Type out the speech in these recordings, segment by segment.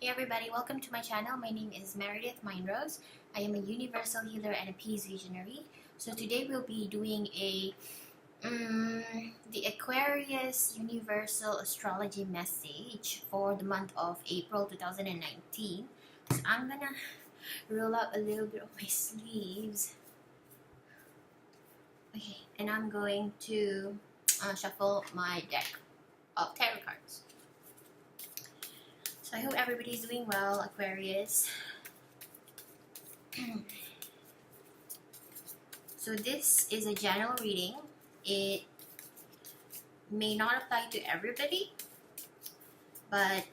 Hey everybody, welcome to my channel. My name is Meredith Mynrose. I am a universal healer and a peace visionary. So today we'll be doing the Aquarius universal astrology message for the month of April 2019. So I'm gonna roll up a little bit of my sleeves. Okay, and I'm going to shuffle my deck of tarot cards. So I hope everybody's doing well, Aquarius. So this is a general reading. It may not apply to everybody, but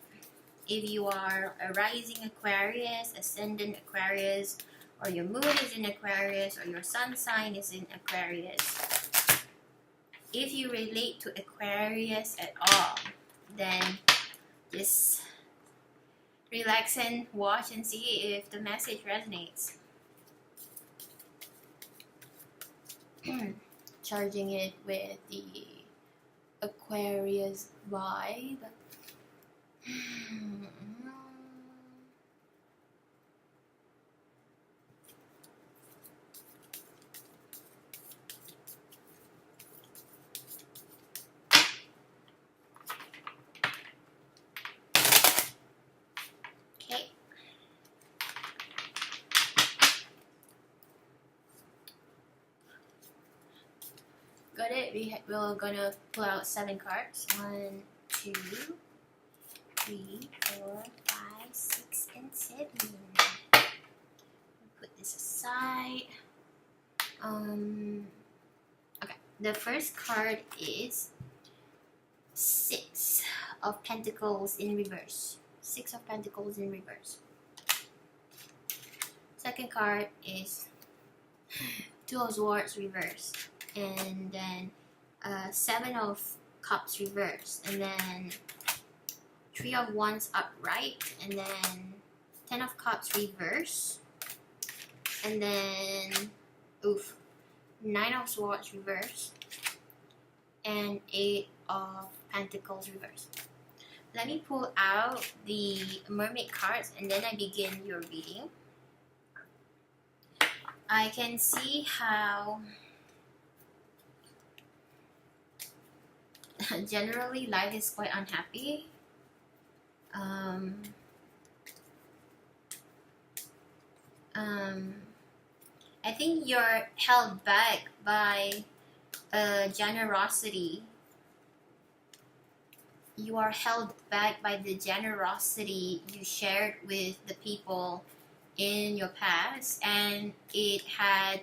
if you are a rising Aquarius, ascendant Aquarius, or your moon is in Aquarius, or your sun sign is in Aquarius, if you relate to Aquarius at all, then just relax and watch and see if the message resonates. Charging it with the Aquarius vibe. Okay. Got it. We're gonna pull out 7 cards. 1, 2, 3, 4, 5, 6, and 7. Put this aside. Okay. The first card is 6 of Pentacles in reverse. 6 of Pentacles in reverse. Second card is 2 of Swords reverse. And then 7 of Cups reverse, and then 3 of Wands upright, and then 10 of Cups reverse, and then 9 of Swords reverse, and 8 of Pentacles reverse. Let me pull out the Mermaid cards and then I begin your reading. I can see how generally life is quite unhappy. I think you're held back by generosity. You are held back by the generosity you shared with the people in your past, and it had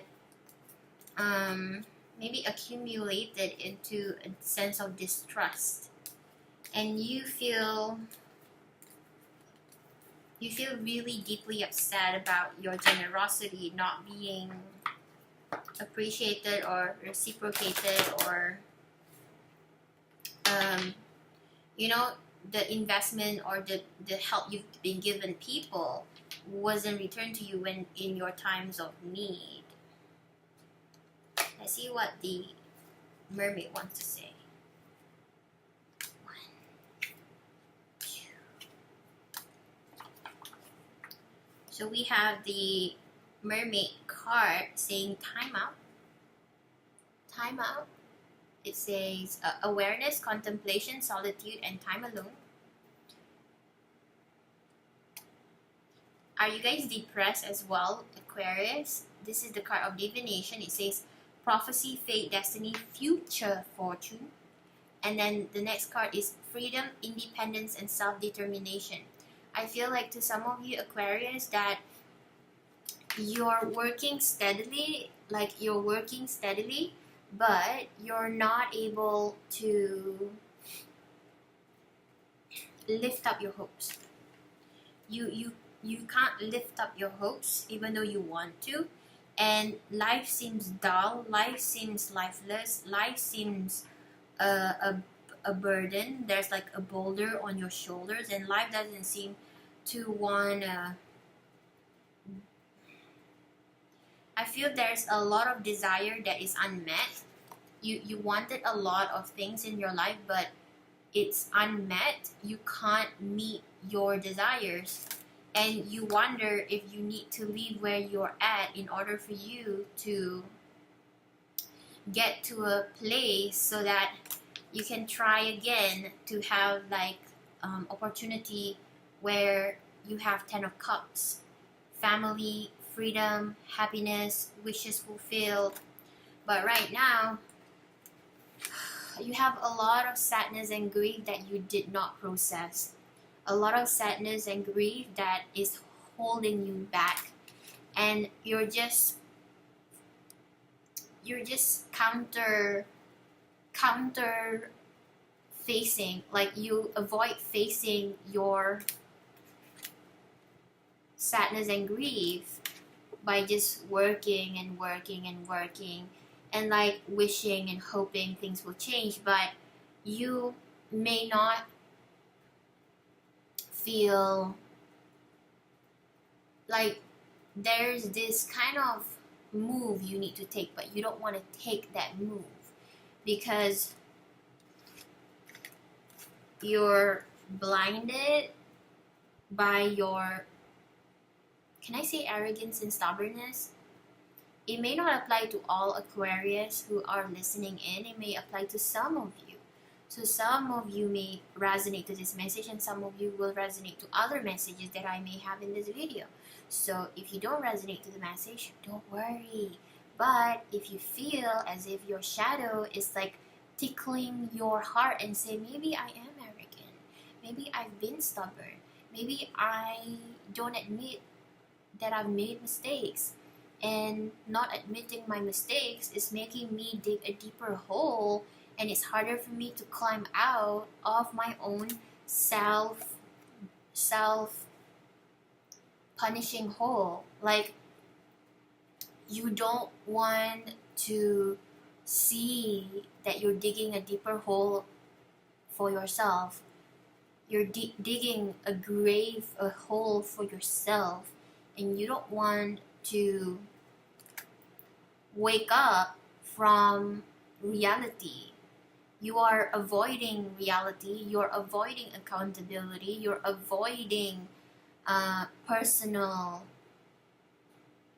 maybe accumulated into a sense of distrust, and you feel really deeply upset about your generosity not being appreciated or reciprocated, or the investment or the help you've been given people wasn't returned to you when in your times of need. Let's see what the Mermaid wants to say. 1, 2. So we have the Mermaid card saying time out. Time out. It says awareness, contemplation, solitude, and time alone. Are you guys depressed as well, Aquarius? This is the card of divination. It says prophecy, fate, destiny, future fortune. And then the next card is freedom, independence, and self-determination. I feel like to some of you Aquarius that you're working steadily, but you're not able to lift up your hopes. You can't lift up your hopes even though you want to, and life seems dull, life seems lifeless, life seems a burden. There's like a boulder on your shoulders, and life doesn't seem to want I feel there's a lot of desire that is unmet. You wanted a lot of things in your life, but it's unmet, you can't meet your desires, and you wonder if you need to leave where you're at in order for you to get to a place so that you can try again to have like opportunity where you have 10 of cups, family, freedom, happiness, wishes fulfilled. But right now you have a lot of sadness and grief that you did not process, a lot of sadness and grief that is holding you back, and you're just counter facing, like you avoid facing your sadness and grief by just working and working and working and like wishing and hoping things will change, but you may not feel like there's this kind of move you need to take, but you don't want to take that move because you're blinded by your, can I say, arrogance and stubbornness? It may not apply to all Aquarius who are listening in. It may apply to some of you. So some of you may resonate to this message, and some of you will resonate to other messages that I may have in this video. So if you don't resonate to the message, don't worry. But if you feel as if your shadow is like tickling your heart and say, maybe I am arrogant, maybe I've been stubborn, maybe I don't admit that I've made mistakes, and not admitting my mistakes is making me dig a deeper hole, and it's harder for me to climb out of my own self punishing hole. Like, you don't want to see that you're digging a deeper hole for yourself. You're digging a grave, a hole for yourself, and you don't want to wake up from reality. You are avoiding reality, you're avoiding accountability, you're avoiding personal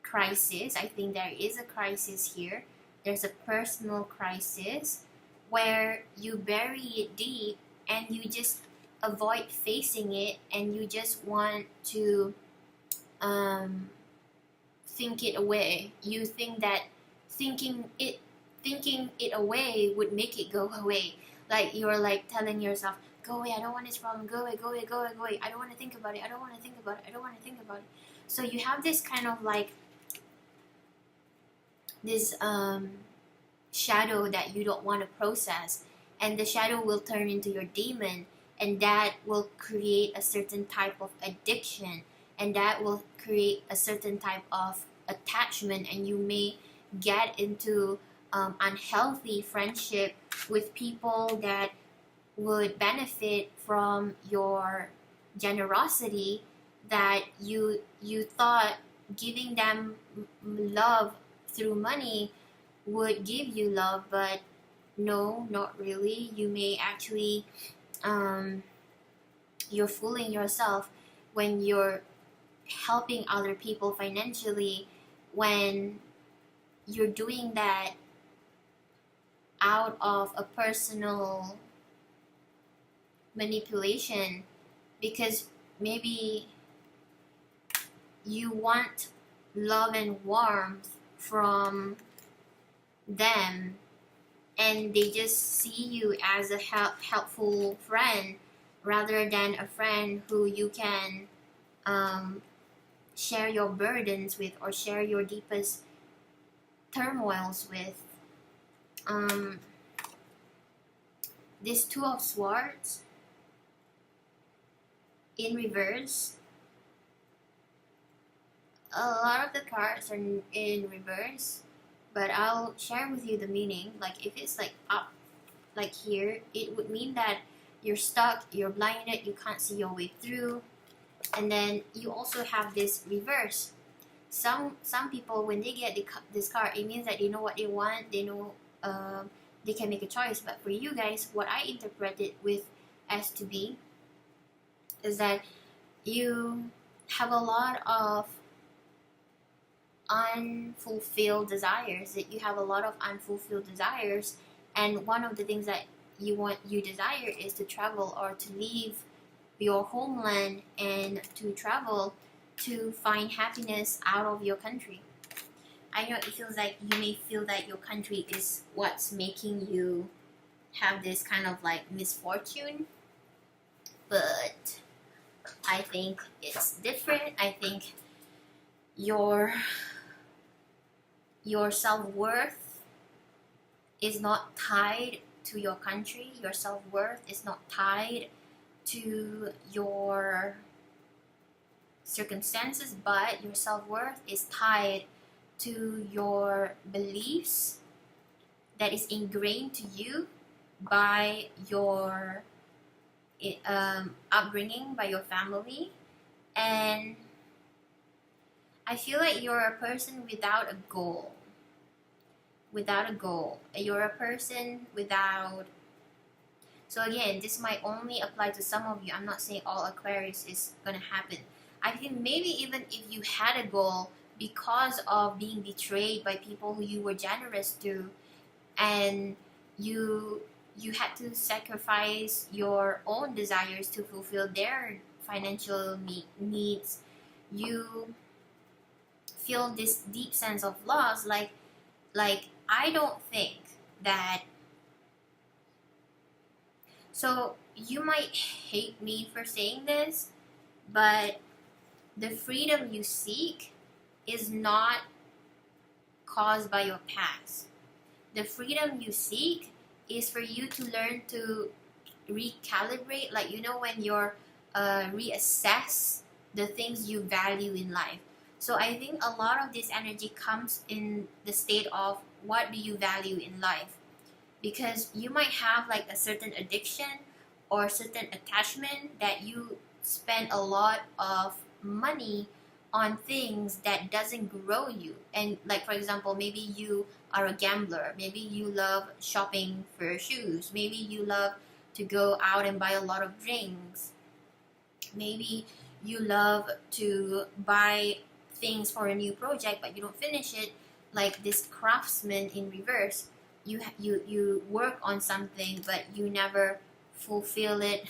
crisis. I think there is a crisis here. There's a personal crisis where you bury it deep and you just avoid facing it, and you just want to think it away. You think that thinking it away would make it go away. Like you're like telling yourself, go away, I don't want this problem, go away, go away, go away, go away. I don't want to think about it, I don't want to think about it, I don't want to think about it. So you have this kind of like this shadow that you don't want to process, and the shadow will turn into your demon, and that will create a certain type of addiction, and that will create a certain type of attachment, and you may get into unhealthy friendship with people that would benefit from your generosity, that you thought giving them love through money would give you love, but no, not really. You may actually you're fooling yourself when you're helping other people financially, when you're doing that out of a personal manipulation, because maybe you want love and warmth from them, and they just see you as a helpful friend rather than a friend who you can share your burdens with or share your deepest turmoils with. This Two of Swords in reverse. A lot of the cards are in reverse, but I'll share with you the meaning. Like if it's like up, like here, it would mean that you're stuck, you're blinded, you can't see your way through. And then you also have this reverse. Some people, when they get this card, it means that they know what they want, they know they can make a choice. But for you guys, what I interpreted with as to be, is that you have a lot of unfulfilled desires, and one of the things that you desire is to travel or to leave your homeland and to travel to find happiness out of your country. I know it feels like you may feel that your country is what's making you have this kind of like misfortune, but I think it's different. I think your self-worth is not tied to your country. Your self-worth is not tied to your circumstances, but your self-worth is tied to your beliefs that is ingrained to you by your upbringing, by your family. And I feel like you're a person without a goal. You're a person without... So again, this might only apply to some of you. I'm not saying all Aquarius is going to happen. I think maybe even if you had a goal, because of being betrayed by people who you were generous to, and you had to sacrifice your own desires to fulfill their financial needs, you feel this deep sense of loss. Like I don't think that... So you might hate me for saying this, but the freedom you seek is not caused by your past. The freedom you seek is for you to learn to recalibrate, like, you know, when you're reassess the things you value in life. So I think a lot of this energy comes in the state of what do you value in life, because you might have like a certain addiction or certain attachment that you spend a lot of money on things that doesn't grow you. And like, for example, maybe you are a gambler, maybe you love shopping for shoes, maybe you love to go out and buy a lot of drinks, maybe you love to buy things for a new project but you don't finish it, like this craftsman in reverse. You work on something but you never fulfill it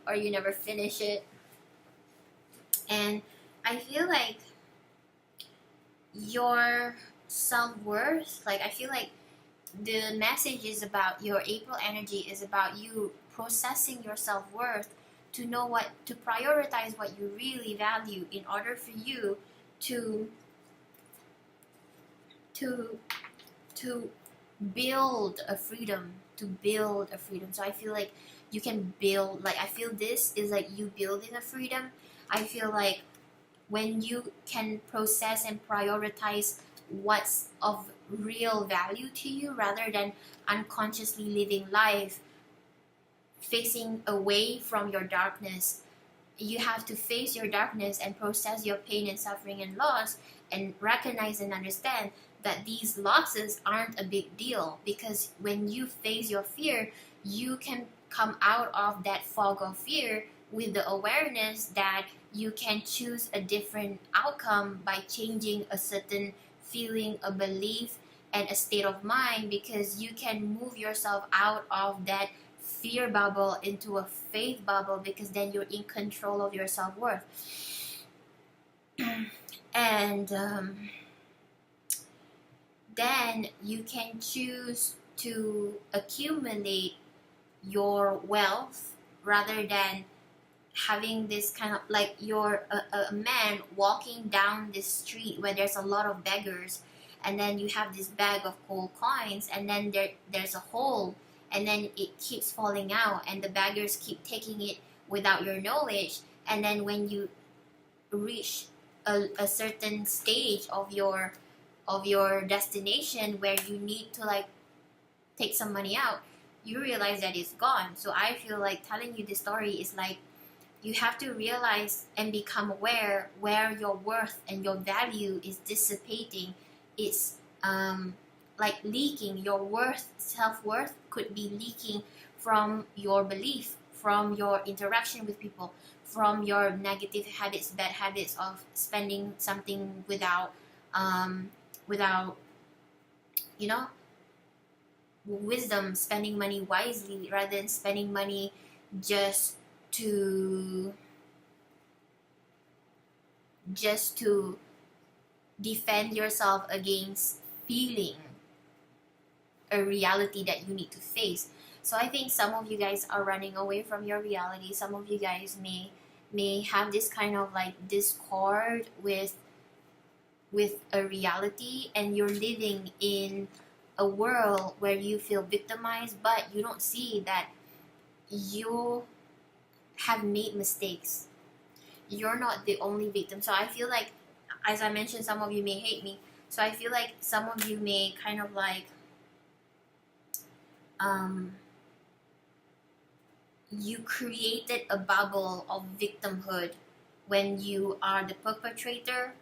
or you never finish it. And I feel like your self-worth, like I feel like the message is about your April energy is about you processing your self-worth to know what to prioritize, what you really value, in order for you to build a freedom, So I feel like you can build, like I feel this is like you building a freedom. I feel like when you can process and prioritize what's of real value to you, rather than unconsciously living life facing away from your darkness. You have to face your darkness and process your pain and suffering and loss, and recognize and understand that these losses aren't a big deal, because when you face your fear, you can come out of that fog of fear with the awareness that you can choose a different outcome by changing a certain feeling, a belief, and a state of mind, because you can move yourself out of that fear bubble into a faith bubble, because then you're in control of your self-worth. And then you can choose to accumulate your wealth, rather than having this kind of like you're a man walking down this street where there's a lot of beggars, and then you have this bag of gold coins, and then there's a hole, and then it keeps falling out, and the beggars keep taking it without your knowledge. And then when you reach a certain stage of your destination where you need to like take some money out, you realize that it's gone. So I feel like telling you this story is like you have to realize and become aware where your worth and your value is dissipating. It's like leaking. Your self-worth could be leaking from your belief, from your interaction with people, from your negative habits, bad habits of spending something without you know, wisdom, spending money wisely rather than spending money just to defend yourself against feeling a reality that you need to face. So I think some of you guys are running away from your reality. Some of you guys may have this kind of like discord with a reality, and you're living in a world where you feel victimized, but you don't see that you have made mistakes. You're not the only victim. So I feel like, as I mentioned, some of you may hate me. So I feel like some of you may kind of like you created a bubble of victimhood when you are the perpetrator,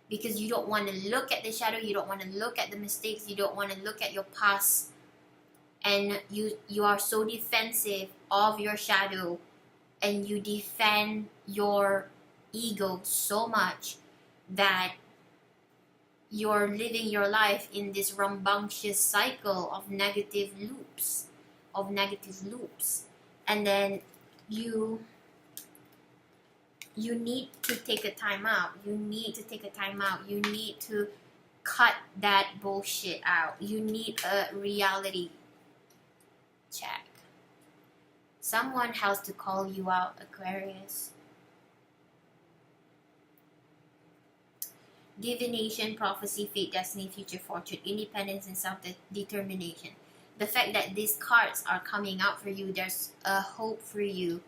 because you don't want to look at the shadow, you don't want to look at the mistakes, you don't want to look at your past, and you are so defensive of your shadow, and you defend your ego so much that you're living your life in this rambunctious cycle of negative loops, and then you need to take a time out. You need to cut that bullshit out. You need a reality check. Someone has to call you out, Aquarius. Divination, prophecy, fate, destiny, future fortune, independence, and self-determination. The fact that these cards are coming out for you, there's a hope for you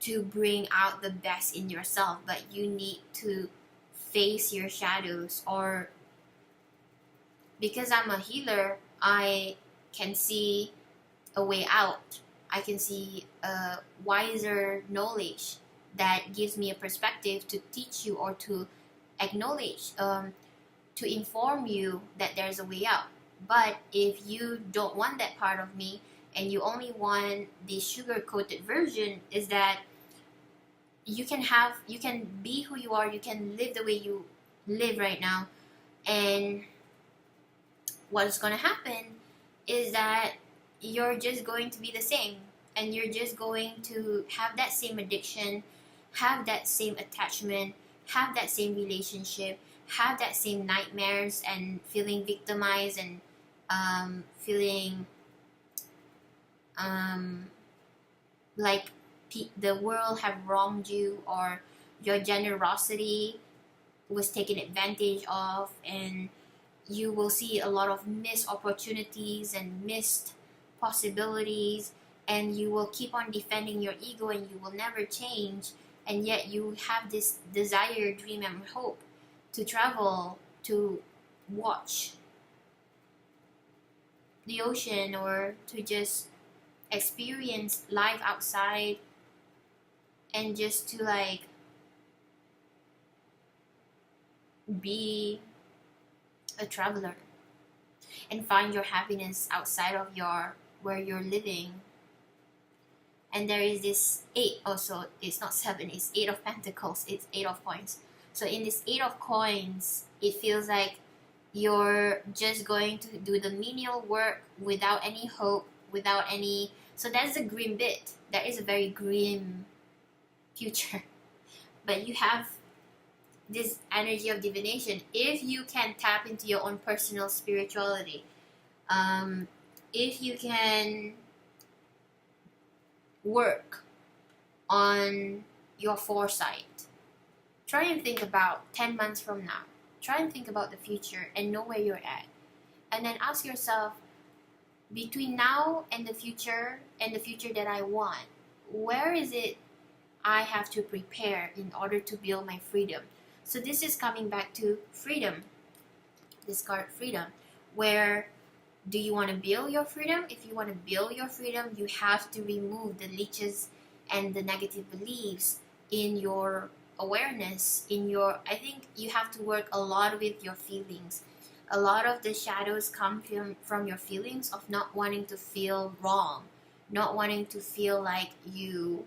to bring out the best in yourself, but you need to face your shadows. Or because I'm a healer, I can see a way out. I can see a wiser knowledge that gives me a perspective to teach you or to acknowledge, to inform you that there's a way out. But if you don't want that part of me and you only want the sugar-coated version, is that you can be who you are, you can live the way you live right now, and what's going to happen is that you're just going to be the same, and you're just going to have that same addiction, have that same attachment, have that same relationship, have that same nightmares, and feeling victimized, and feeling like the world have wronged you, or your generosity was taken advantage of, and you will see a lot of missed opportunities and missed possibilities, and you will keep on defending your ego, and you will never change. And yet you have this desire, dream, and hope to travel, to watch the ocean, or to just experience life outside, and just to like be a traveler and find your happiness outside of where you're living. And there is this 8 also. It's not 7, it's 8 of Pentacles, it's 8 of Coins. So in this 8 of Coins, it feels like you're just going to do the menial work without any hope, without any... So that's a grim bit. That is a very grim future. But you have this energy of divination. If you can tap into your own personal spirituality, if you can work on your foresight, try and think about 10 months from now. Try and think about the future and know where you're at. And then ask yourself, between now and the future that I want, where is it I have to prepare in order to build my freedom? So this is coming back to freedom. This card, freedom. Where do you want to build your freedom? If you want to build your freedom, you have to remove the leeches and the negative beliefs in your awareness, I think you have to work a lot with your feelings. A lot of the shadows come from your feelings of not wanting to feel wrong, not wanting to feel like you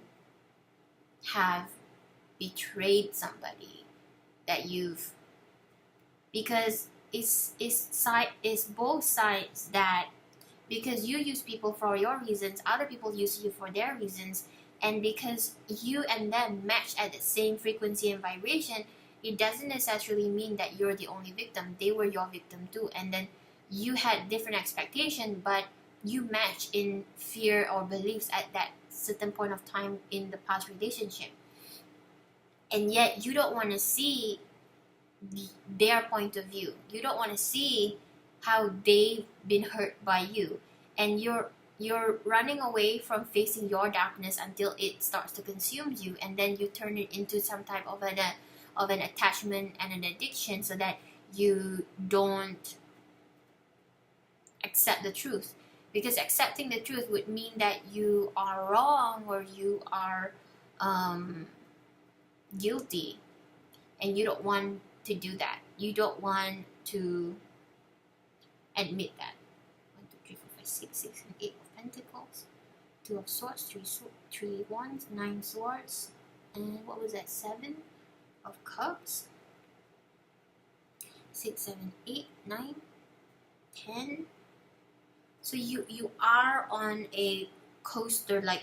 have betrayed somebody, that you've, because it's both sides, that because you use people for your reasons, other people use you for their reasons, and because you and them match at the same frequency and vibration, it doesn't necessarily mean that you're the only victim. They were your victim too, and then you had different expectations, but you match in fear or beliefs at that certain point of time in the past relationship, and yet you don't want to see their point of view. You don't want to see how they've been hurt by you, and you're running away from facing your darkness until it starts to consume you, and then you turn it into some type of an attachment and an addiction, so that you don't accept the truth. Because accepting the truth would mean that you are wrong, or you are guilty, and you don't want to do that. You don't want to admit that. 1, 2, 3, 4, 5, 6, 6 and 8 of Pentacles, 2 of Swords, 3 Wands, 9 Swords, and what was that? 7 of Cups, 6, 7, 8, 9, 10. So you are on a coaster, like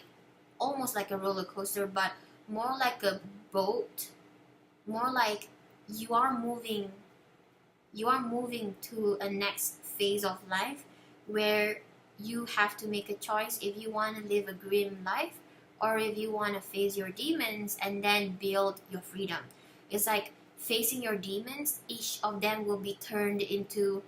almost like a roller coaster, but more like a boat, more like you are moving to a next phase of life, where you have to make a choice if you want to live a grim life, or if you want to face your demons and then build your freedom. It's like facing your demons, each of them will be turned into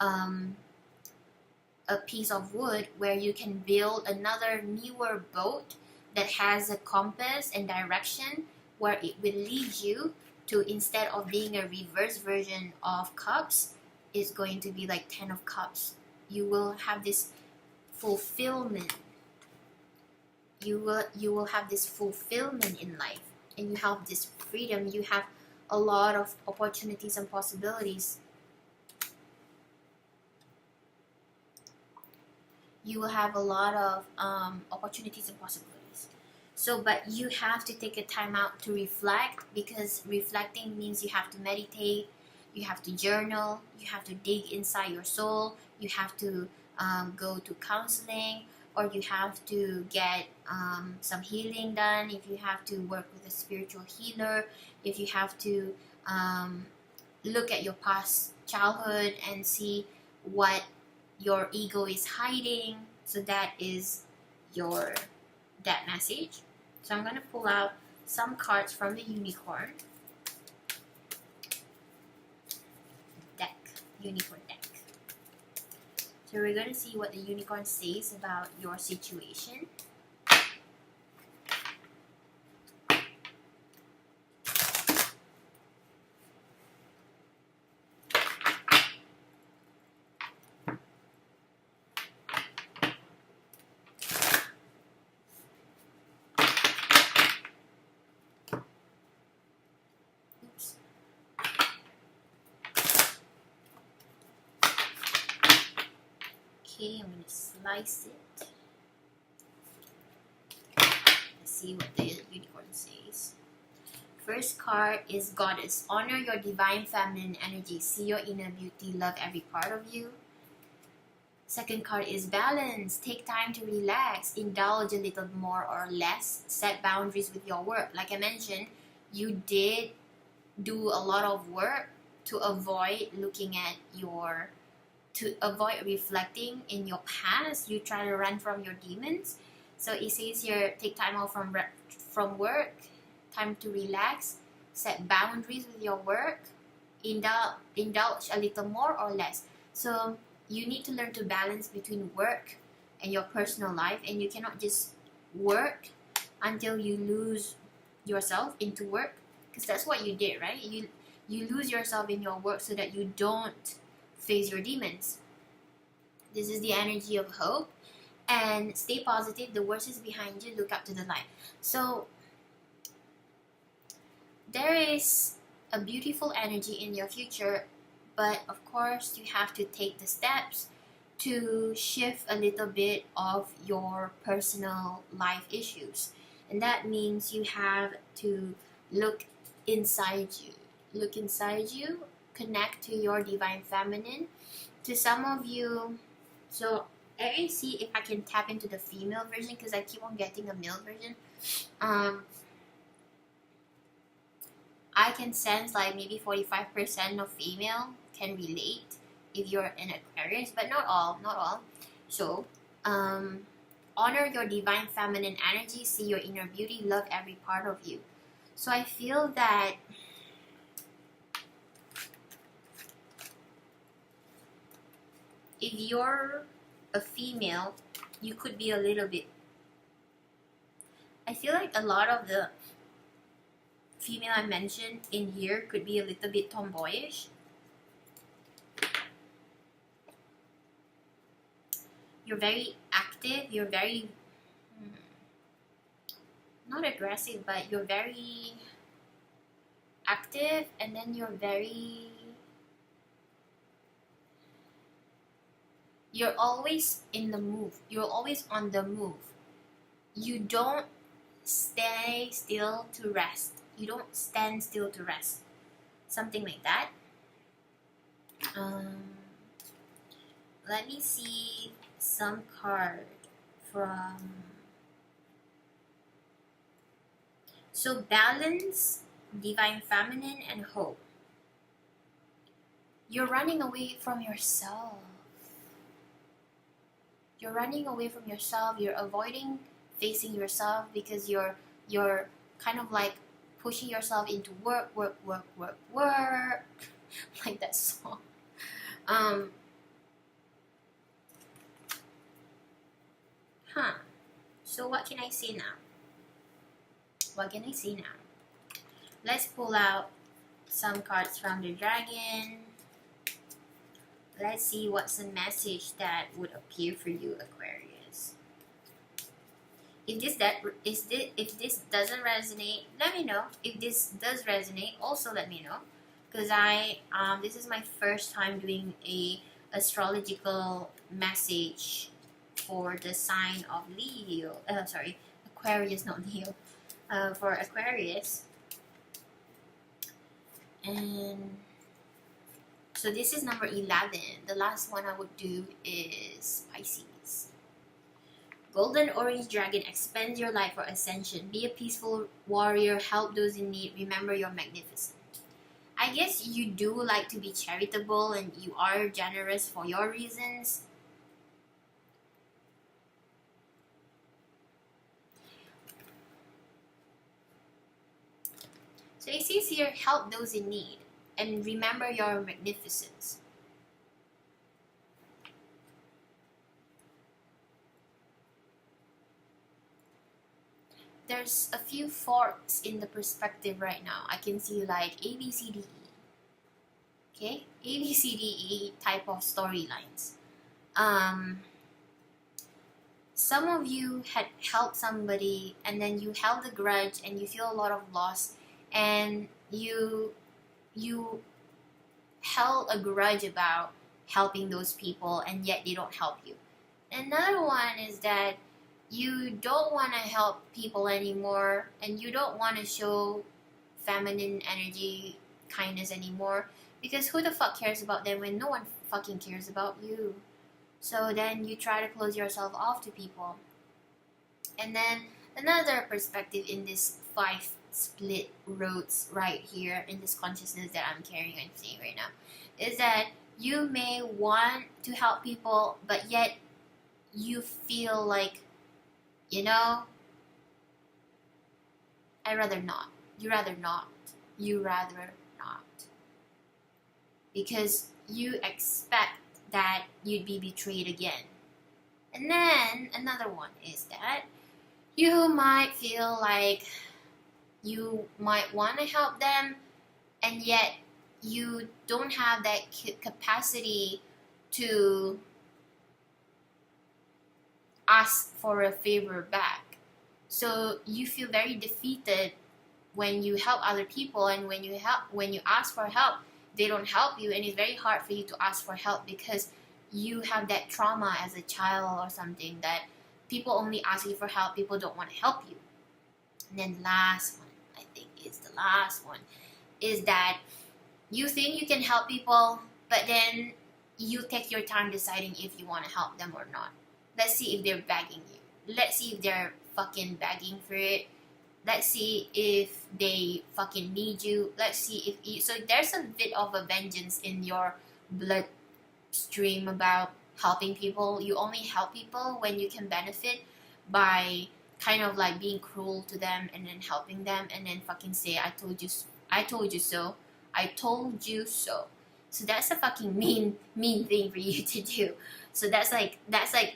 a piece of wood where you can build another newer boat that has a compass and direction, where it will lead you to, instead of being a reverse version of Cups, it's going to be like 10 of Cups. You will have this fulfillment. You will have this fulfillment in life, and you have this freedom. You have a lot of opportunities and possibilities. You will have a lot of opportunities and possibilities. So, but you have to take a time out to reflect, because reflecting means you have to meditate, you have to journal, you have to dig inside your soul, you have to go to counseling, or you have to get some healing done, if you have to work with a spiritual healer, if you have to look at your past childhood and see what your ego is hiding. So that is that message. So I'm going to pull out some cards from the unicorn unicorn deck. So we're going to see what the unicorn says about your situation. Okay, I'm going to slice it. Let's see what the unicorn says. First card is Goddess. Honor your divine feminine energy. See your inner beauty. Love every part of you. Second card is Balance. Take time to relax. Indulge a little more or less. Set boundaries with your work. Like I mentioned, you did do a lot of work to avoid to avoid reflecting in your past. You try to run from your demons. So it says here, take time off from work, time to relax, set boundaries with your work, indulge a little more or less. So you need to learn to balance between work and your personal life, and you cannot just work until you lose yourself into work, because that's what you did, right? You lose yourself in your work so that you don't face your demons. This is the energy of hope, and stay positive. The worst is behind you. Look up to the light. So there is a beautiful energy in your future, but of course you have to take the steps to shift a little bit of your personal life issues. And that means you have to look inside you. Look inside you, connect to your divine feminine. To some of you, so let me see if I can tap into the female version because I keep on getting a male version. I can sense like maybe 45% of female can relate if you're an Aquarius, but not all. So, honor your divine feminine energy, see your inner beauty, love every part of you. So I feel that if you're a female, you could be a little bit, I feel like a lot of the female I mentioned in here could be a little bit tomboyish. You're very active, you're very, not aggressive, but you're very active, and then you're always in the move. You're always on the move. You don't stay still to rest. You don't stand still to rest. Something like that. Let me see some card from... So balance, divine feminine, and hope. You're running away from yourself. You're running away from yourself. You're avoiding facing yourself because you're kind of like pushing yourself into work, like that song. So what can I say now? Let's pull out some cards from the dragon. Let's see what's the message that would appear for you, Aquarius. If this doesn't resonate, let me know. If this does resonate, also let me know, because this is my first time doing a astrological message for the sign of Leo. Aquarius, not Leo. For Aquarius, and so this is number 11. The last one I would do is Pisces. Golden Orange Dragon, expand your life for ascension. Be a peaceful warrior, help those in need. Remember, you're magnificent. I guess you do like to be charitable and you are generous for your reasons. So it says here, help those in need and remember your magnificence. There's a few forks in the perspective right now. I can see like A, B, C, D, E. Okay? A, B, C, D, E type of storylines. Some of you had helped somebody and then you held a grudge and you feel a lot of loss, and you held a grudge about helping those people and yet they don't help you. Another one is that you don't want to help people anymore and you don't want to show feminine energy, kindness anymore, because who the fuck cares about them when no one fucking cares about you? So then you try to close yourself off to people. And then another perspective in this 5 split roads right here in this consciousness that I'm carrying and seeing right now is that you may want to help people, but yet you feel like, you know, I'd rather not. You rather not. Because you expect that you'd be betrayed again. And then another one is that you might feel like you might want to help them and yet you don't have that capacity to ask for a favor back. So you feel very defeated when you help other people, and when you ask for help, they don't help you, and it's very hard for you to ask for help because you have that trauma as a child or something, that people only ask you for help, people don't want to help you. And then last one, I think is the last one, is that you think you can help people, but then you take your time deciding if you want to help them or not. Let's see if they're begging you. Let's see if they're fucking begging for it. Let's see if they fucking need you. Let's see if you... So there's a bit of a vengeance in your bloodstream about helping people. You only help people when you can benefit by kind of like being cruel to them and then helping them and then fucking say, I told you so. I told you so. So that's a fucking mean thing for you to do. So that's like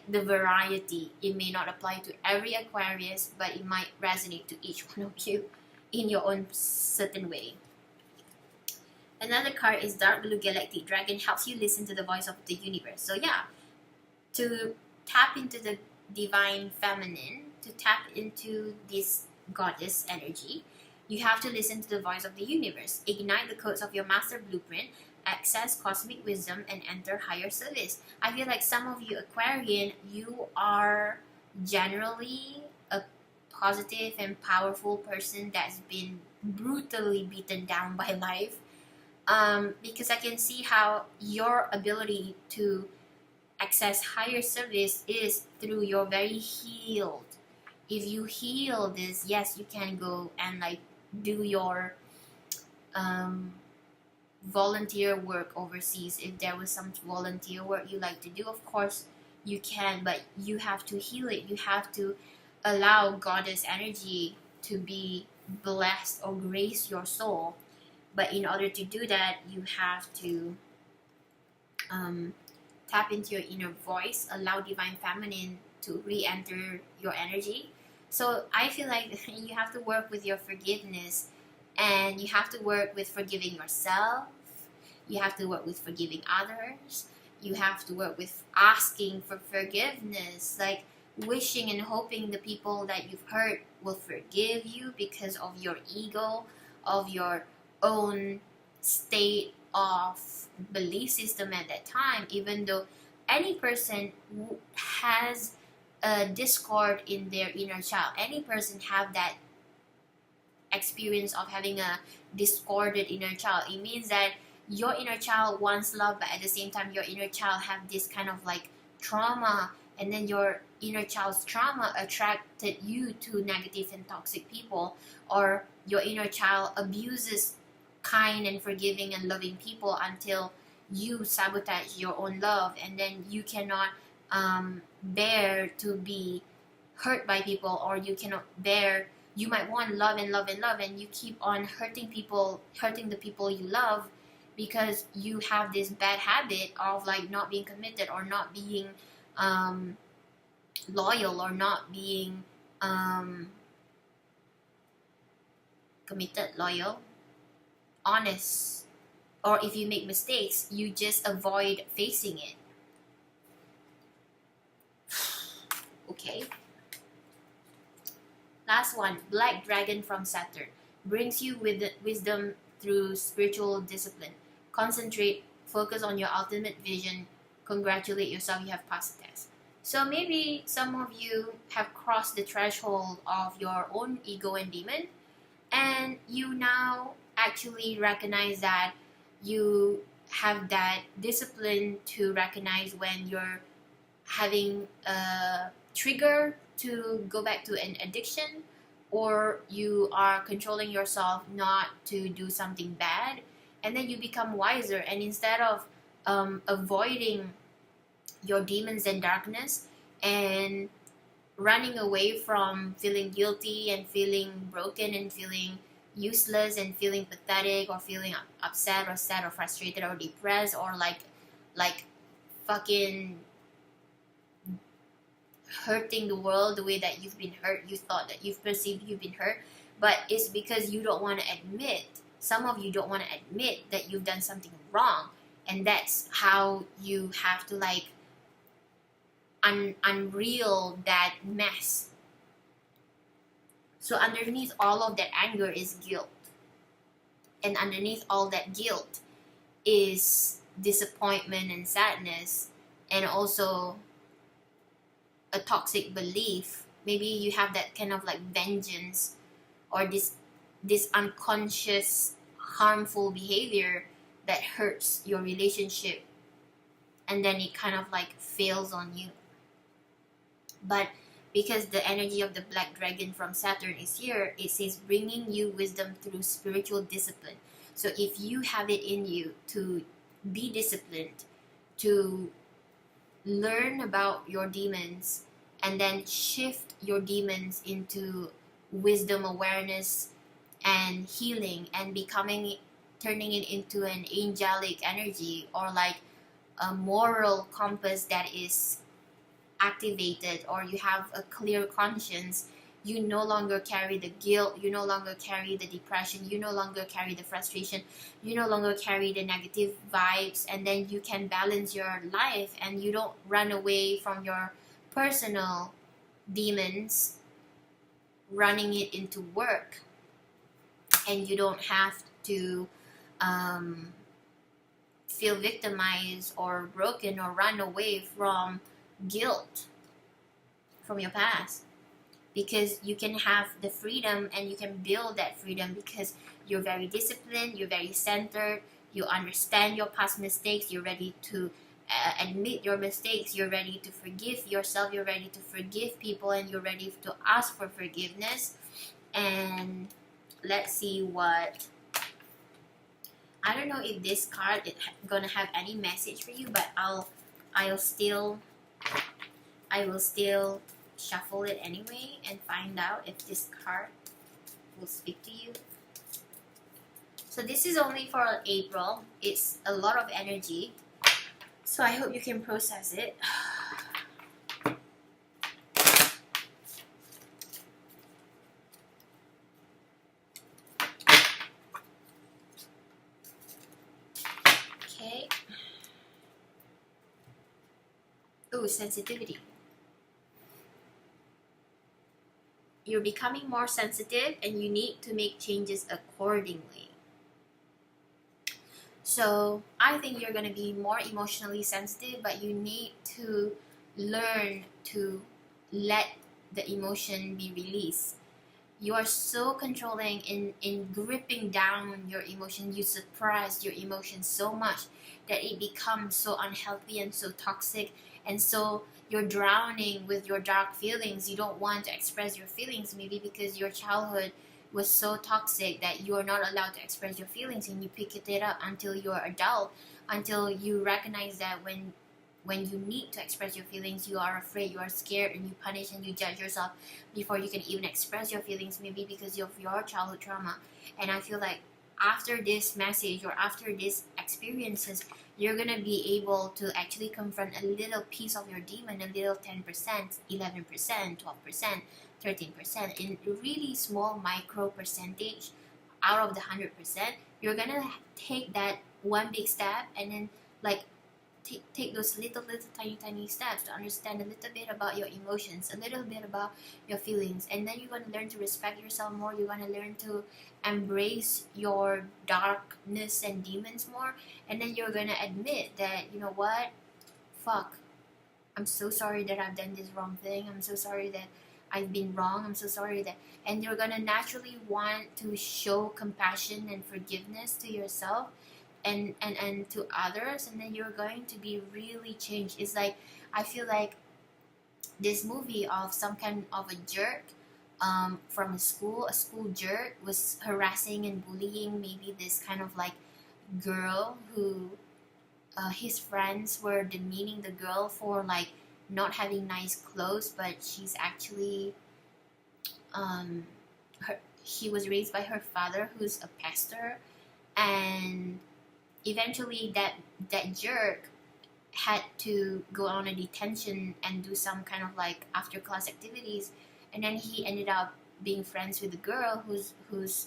the variety. It may not apply to every Aquarius, but it might resonate to each one of you in your own certain way. Another card is Dark Blue Galactic Dragon. Helps you listen to the voice of the universe. So yeah, to tap into the divine feminine, to tap into this goddess energy, you have to listen to the voice of the universe. Ignite the codes of your master blueprint, access cosmic wisdom, and enter higher service. I feel like some of you Aquarian, you are generally a positive and powerful person that's been brutally beaten down by life. Because I can see how your ability to access higher service is through your very healed. If you heal this, yes, you can go and like do your volunteer work overseas. If there was some volunteer work you like to do, of course you can, but you have to heal it. You have to allow goddess energy to be blessed or grace your soul. But in order to do that, you have to tap into your inner voice, allow divine feminine to re-enter your energy. So I feel like you have to work with your forgiveness, and you have to work with forgiving yourself. You have to work with forgiving others. You have to work with asking for forgiveness, like wishing and hoping the people that you've hurt will forgive you because of your ego, of your own state of belief system at that time. Even though any person who has a discord in their inner child, any person have that experience of having a discorded inner child, it means that your inner child wants love, but at the same time your inner child have this kind of like trauma, and then your inner child's trauma attracted you to negative and toxic people, or your inner child abuses kind and forgiving and loving people until you sabotage your own love, and then you cannot bear to be hurt by people, or you cannot bear, you might want love and love and love, and you keep on hurting people, hurting the people you love, because you have this bad habit of like not being committed, or not being loyal, or not being committed, loyal, honest. Or if you make mistakes, you just avoid facing it. Okay. Last one, Black Dragon from Saturn. Brings you with wisdom through spiritual discipline. Concentrate, focus on your ultimate vision. Congratulate yourself, you have passed the test. So maybe some of you have crossed the threshold of your own ego and demon, and you now actually recognize that you have that discipline to recognize when you're having a trigger to go back to an addiction, or you are controlling yourself not to do something bad, and then you become wiser, and instead of avoiding your demons and darkness and running away from feeling guilty and feeling broken and feeling useless and feeling pathetic or feeling upset or sad or frustrated or depressed, or like fucking hurting the world the way that you've been hurt, you thought that you've perceived you've been hurt, but it's because you don't want to admit, some of you don't want to admit that you've done something wrong, and that's how you have to like unreel that mess. So underneath all of that anger is guilt, and underneath all that guilt is disappointment and sadness, and also a toxic belief. Maybe you have that kind of like vengeance or this unconscious harmful behavior that hurts your relationship, and then it kind of like fails on you. But because the energy of the black dragon from Saturn is here, it says bringing you wisdom through spiritual discipline. So if you have it in you to be disciplined, to learn about your demons, and then shift your demons into wisdom, awareness, and healing, and turning it into an angelic energy, or like a moral compass that is activated, or you have a clear conscience, you no longer carry the guilt, you no longer carry the depression, you no longer carry the frustration, you no longer carry the negative vibes, and then you can balance your life, and you don't run away from your personal demons running it into work, and you don't have to feel victimized or broken or run away from guilt from your past, because you can have the freedom, and you can build that freedom because you're very disciplined, you're very centered, you understand your past mistakes, you're ready to admit your mistakes, you're ready to forgive yourself, you're ready to forgive people, and you're ready to ask for forgiveness. And let's see what, I don't know if this card is gonna have any message for you, but I will still shuffle it anyway and find out if this card will speak to you. So this is only for April. It's a lot of energy, so I hope you can process it. Okay. Ooh, sensitivity. You're becoming more sensitive, and you need to make changes accordingly. So I think you're going to be more emotionally sensitive, but you need to learn to let the emotion be released. You are so controlling in gripping down your emotion. You suppress your emotions so much that it becomes so unhealthy and so toxic, and so you're drowning with your dark feelings. You don't want to express your feelings, maybe because your childhood was so toxic that you are not allowed to express your feelings, and you pick it up until you're adult, until you recognize that when you need to express your feelings, you are afraid, you are scared, and you punish and you judge yourself before you can even express your feelings, maybe because of your childhood trauma. And I feel like after this message, or after these experiences, you're gonna be able to actually confront a little piece of your demon, a little 10%, 11%, 12%, 13%, in really small micro percentage out of the 100%. You're gonna take that one big step, and then like take those little tiny steps to understand a little bit about your emotions, a little bit about your feelings, and then you're going to learn to respect yourself more. You're going to learn to embrace your darkness and demons more, and then you're going to admit that, you know what, fuck, I'm so sorry that I've done this wrong thing, I'm so sorry that I've been wrong, I'm so sorry that, and you're going to naturally want to show compassion and forgiveness to yourself and to others, and then you're going to be really changed. It's like, I feel like this movie of some kind of a jerk from a school jerk was harassing and bullying maybe this kind of like girl who his friends were demeaning the girl for like not having nice clothes, but she's actually he was raised by her father, who's a pastor, and eventually that jerk had to go on a detention and do some kind of like after class activities, and then he ended up being friends with the girl who's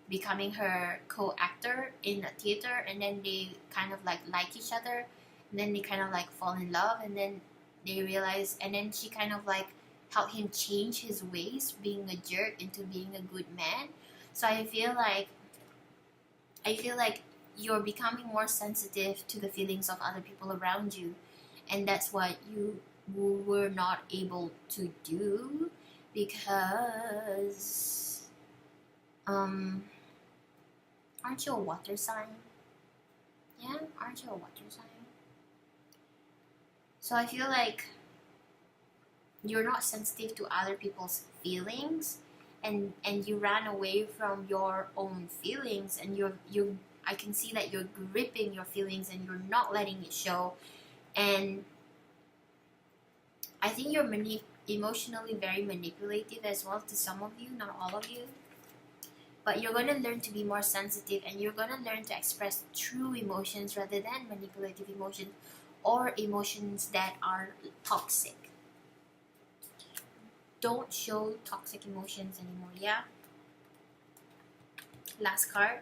becoming her co-actor in a theater, and then they kind of like each other, and then they kind of like fall in love, and then they realize, and then she kind of like helped him change his ways, being a jerk into being a good man. So I feel like you're becoming more sensitive to the feelings of other people around you, and that's what you were not able to do because aren't you a water sign? Yeah, aren't you a water sign? So I feel like you're not sensitive to other people's feelings, and you ran away from your own feelings, and you I can see that you're gripping your feelings and you're not letting it show. And I think you're emotionally very manipulative as well, to some of you, not all of you. But you're going to learn to be more sensitive, and you're going to learn to express true emotions rather than manipulative emotions or emotions that are toxic. Don't show toxic emotions anymore, yeah? Last card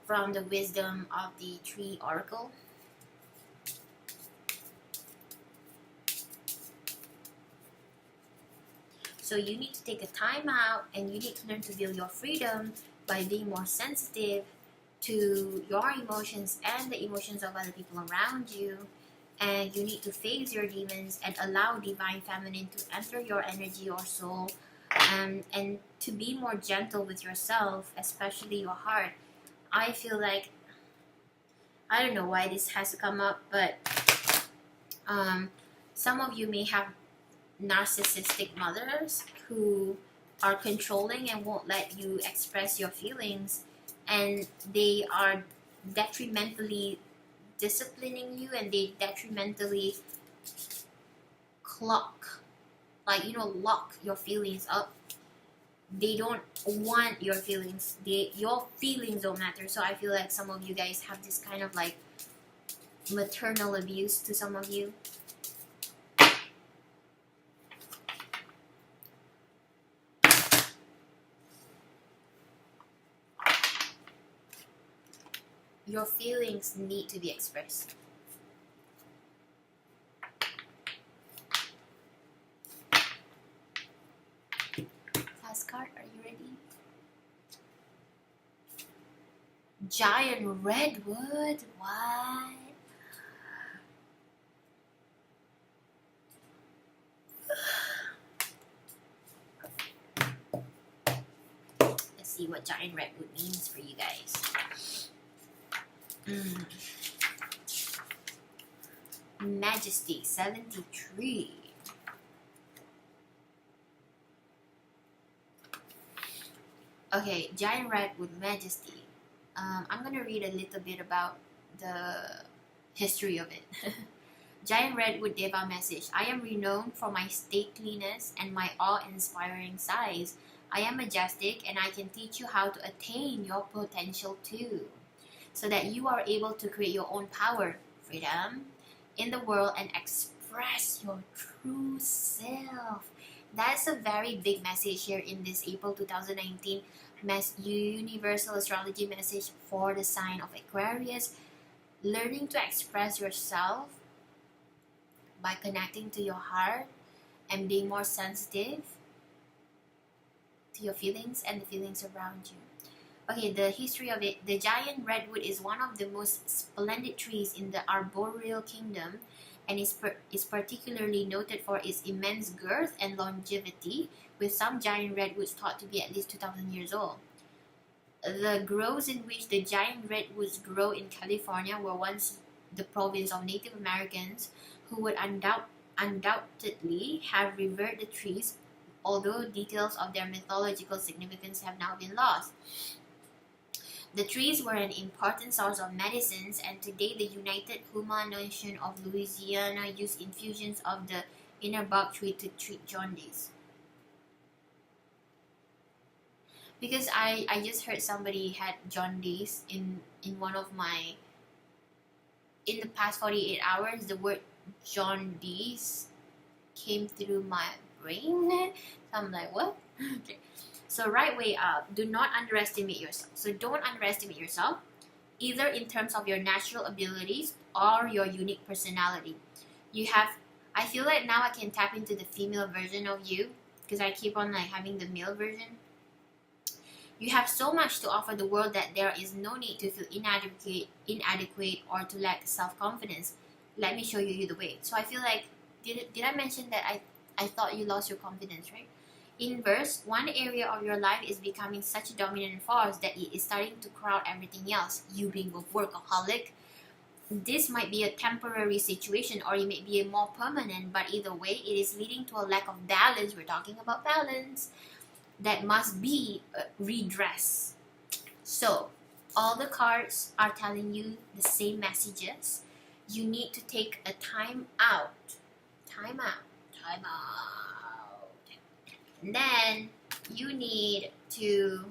from the Wisdom of the Tree Oracle. So you need to take a time out, and you need to learn to build your freedom by being more sensitive to your emotions and the emotions of other people around you. And you need to face your demons and allow divine feminine to enter your energy or soul, and to be more gentle with yourself, especially your heart. I feel like, I don't know why this has to come up, but some of you may have narcissistic mothers who are controlling and won't let you express your feelings, and they are detrimentally disciplining you, and they detrimentally lock your feelings up. They don't want your feelings. Your feelings don't matter. So I feel like some of you guys have this kind of like maternal abuse to some of you. Your feelings need to be expressed. Last card, are you ready? Giant redwood. What? Let's see what giant redwood means for you guys. Majesty 73. Okay, giant redwood, majesty. I'm gonna read a little bit about the history of it. Giant redwood Deva message. I am renowned for my stateliness and my awe-inspiring size. I am majestic, and I can teach you how to attain your potential too, so that you are able to create your own power, freedom in the world, and express your true self. That's a very big message here in this April 2019 universal astrology message for the sign of Aquarius. Learning to express yourself by connecting to your heart and being more sensitive to your feelings and the feelings around you. Okay, the history of it. The giant redwood is one of the most splendid trees in the arboreal kingdom, and is particularly noted for its immense girth and longevity, with some giant redwoods thought to be at least 2,000 years old. The groves in which the giant redwoods grow in California were once the province of Native Americans, who would undoubtedly have revered the trees, although details of their mythological significance have now been lost. The trees were an important source of medicines, and today the United Huma Nation of Louisiana use infusions of the inner bark tree to treat jaundice. Because I just heard somebody had jaundice in one of my, in the past 48 hours, the word jaundice came through my brain. So I'm like, what? Okay. So right way up, do not underestimate yourself. So don't underestimate yourself, either in terms of your natural abilities or your unique personality. I feel like now I can tap into the female version of you, because I keep on like having the male version. You have so much to offer the world that there is no need to feel inadequate or to lack self-confidence. let me show you the way. So I feel like, did I mention that I thought you lost your confidence, right? In verse, one area of your life is becoming such a dominant force that it is starting to crowd everything else. You being a workaholic, this might be a temporary situation or it may be a more permanent, but either way, it is leading to a lack of balance. We're talking about balance that must be redressed. So, all the cards are telling you the same messages. You need to take a time out. Time out. Time out. And then you need to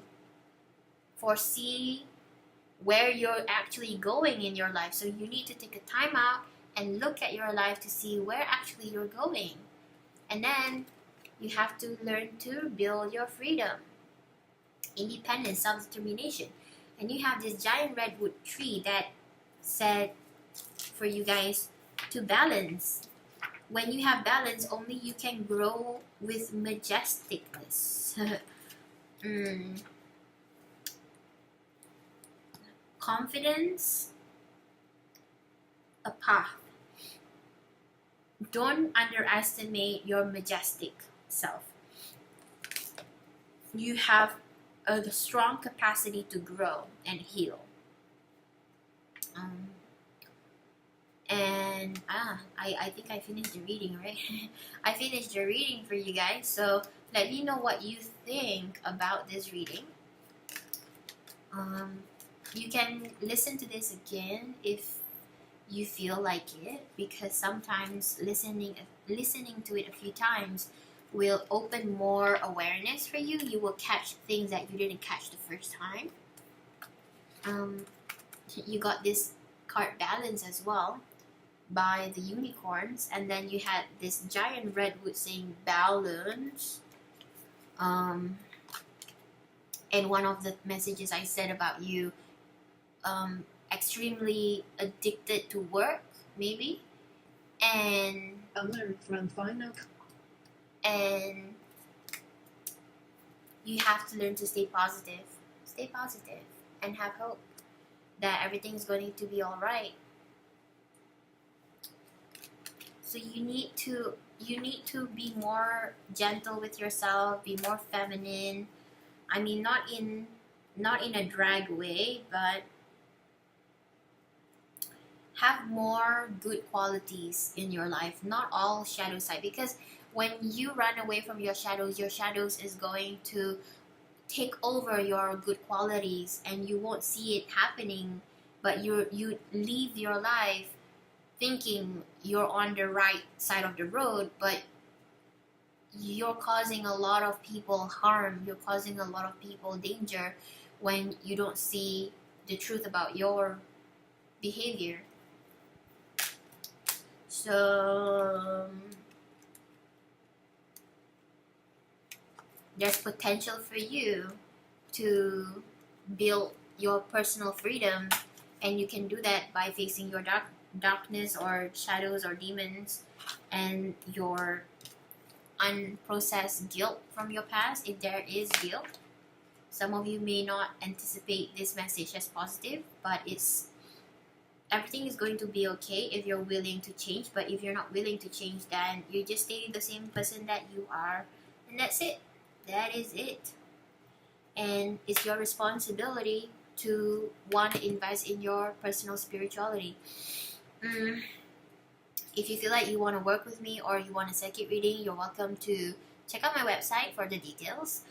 foresee where you're actually going in your life. So you need to take a time out and look at your life to see where actually you're going. And then you have to learn to build your freedom, independence, self-determination. And you have this giant redwood tree that said for you guys to balance. When you have balance, only you can grow with majesticness. Confidence, a path. Don't underestimate your majestic self. You have a strong capacity to grow and heal. And I think I finished the reading, right? I finished the reading for you guys. So let me know what you think about this reading. You can listen to this again if you feel like it, because sometimes listening to it a few times will open more awareness for you. You will catch things that you didn't catch the first time. You got this card balance as well by the unicorns, and then you had this giant redwood saying balance. And one of the messages I said about you, extremely addicted to work, maybe, and I'm gonna run fine now. And you have to learn to stay positive, and have hope that everything's going to be all right. So you need to be more gentle with yourself, be more feminine. I mean, not in a drag way, but have more good qualities in your life, not all shadow side, because when you run away from your shadows is going to take over your good qualities and you won't see it happening, but you live your life thinking you're on the right side of the road, but you're causing a lot of people harm, you're causing a lot of people danger when you don't see the truth about your behavior. So there's potential for you to build your personal freedom, and you can do that by facing your darkness or shadows or demons and your unprocessed guilt from your past, if there is guilt. Some of you may not anticipate this message as positive, but everything is going to be okay if you're willing to change. But if you're not willing to change, then you just stay the same person that you are, and that's it. That is it. And it's your responsibility to want to invest in your personal spirituality. If you feel like you want to work with me or you want a second reading, you're welcome to check out my website for the details.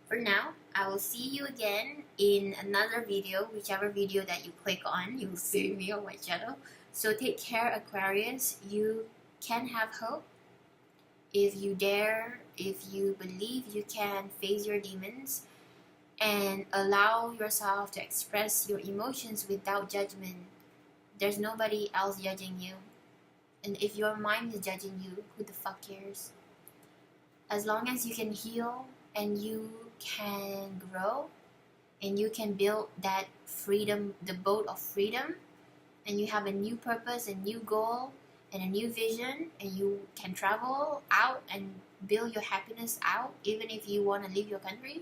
For now, I will see you again in another video. Whichever video that you click on, you will see me on my channel. So take care, Aquarius. You can have hope. If you dare, if you believe you can face your demons and allow yourself to express your emotions without judgment. There's nobody else judging you. And if your mind is judging you, who the fuck cares? As long as you can heal and you can grow and you can build that freedom, the boat of freedom, and you have a new purpose, a new goal, and a new vision, and you can travel out and build your happiness out, even if you want to leave your country,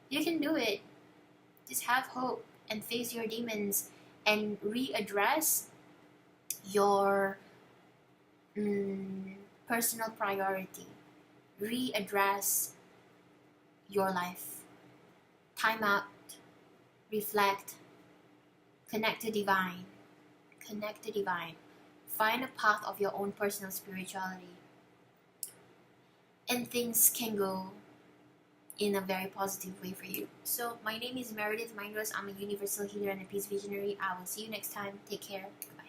you can do it. Just have hope and face your demons and readdress your personal priority. Readdress your life. Time out. Reflect. Connect to divine. Connect to divine. Find a path of your own personal spirituality. And things can go in a very positive way for you. So my name is Meredith Mynrose. I'm a universal healer and a peace visionary. I will see you next time. Take care. Bye.